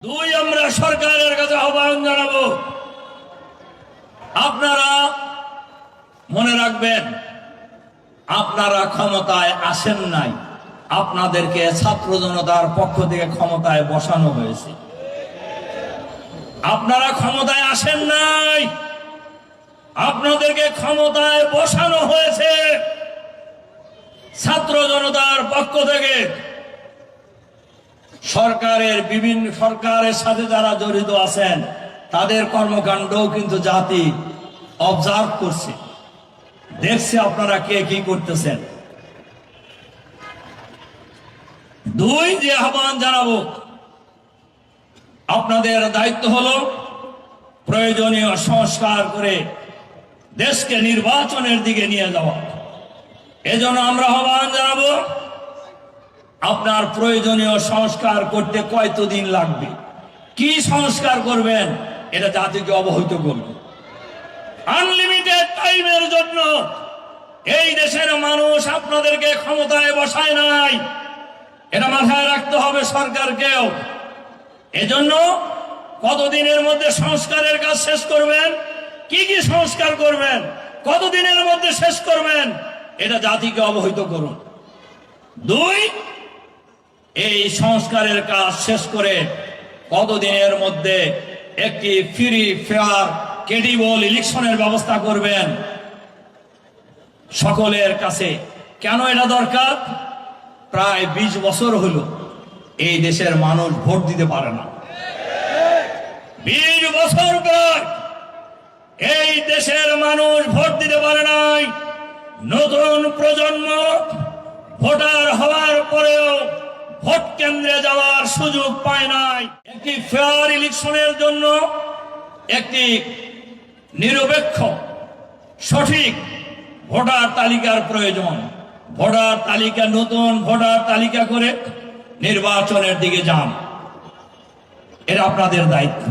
দুই, আমরা সরকারের কাছে আহ্বান জানাবো, আপনারা মনে রাখবেন, আপনারা ক্ষমতায় আসেন নাই, আপনাদেরকে ছাত্র জনতার পক্ষ থেকে ক্ষমতায় বসানো হয়েছে। আপনারা ক্ষমতায় আসেন নাই, আপনাদেরকে ক্ষমতায় বসানো হয়েছে ছাত্র জনতার পক্ষ থেকে। সরকারের সাথে যারা জড়িত আছেন তাদের কর্মকাণ্ডও কিন্তু জাতি অবজার্ভ করছে, দেখছে আপনারা কে কি করতেছেন। দুই, যে আহ্বান জানাবো, আপনাদের দায়িত্ব হলো প্রয়োজনীয় সংস্কার করে দেশকে নির্বাচনের দিকে নিয়ে যাওয়া। এজন্য আমরা আহ্বান জানাবো, আপনার প্রয়োজনীয় সংস্কার করতে কতদিন লাগবে, কি সংস্কার করবেন, এটা জাতিকে অবহিত করবে। আনলিমিটেড টাইমের জন্য এই দেশের মানুষ আপনাদেরকে ক্ষমতায় বসায় নাই, এটা মাথায় রাখতে হবে সরকারকেও। এজন্য কতদিনের মধ্যে সংস্কারের কাজ শেষ করবেন, কি কি সংস্কার করবেন, কতদিনের মধ্যে শেষ করবেন, এটা জাতিকে অবহিত করুন। দুই, এই সংস্কারের কাজ শেষ করে কতদিনের মধ্যে একটি ফ্রি ফেয়ার ক্রেডিবল ইলেকশনের ব্যবস্থা করবেন সকলের কাছে। কেন এটা দরকার? প্রায় 20 বছর হলো এই দেশের মানুষ ভোট দিতে পারে না। 20 বছর পর এই দেশের মানুষ ভোট দিতে পারে নাই। নতুন প্রজন্ম ভোটার হওয়ার পরেও ভোট কেন্দ্রে যাওয়ার সুযোগ পায় নাই। একটি ফেয়ার ইলেকশনের জন্য একটি নিরপেক্ষ সঠিক ভোটার তালিকার প্রয়োজন। ভোটার তালিকা, নতুন ভোটার তালিকা করে নির্বাচনের দিকে যান, এটা আপনাদের দায়িত্ব।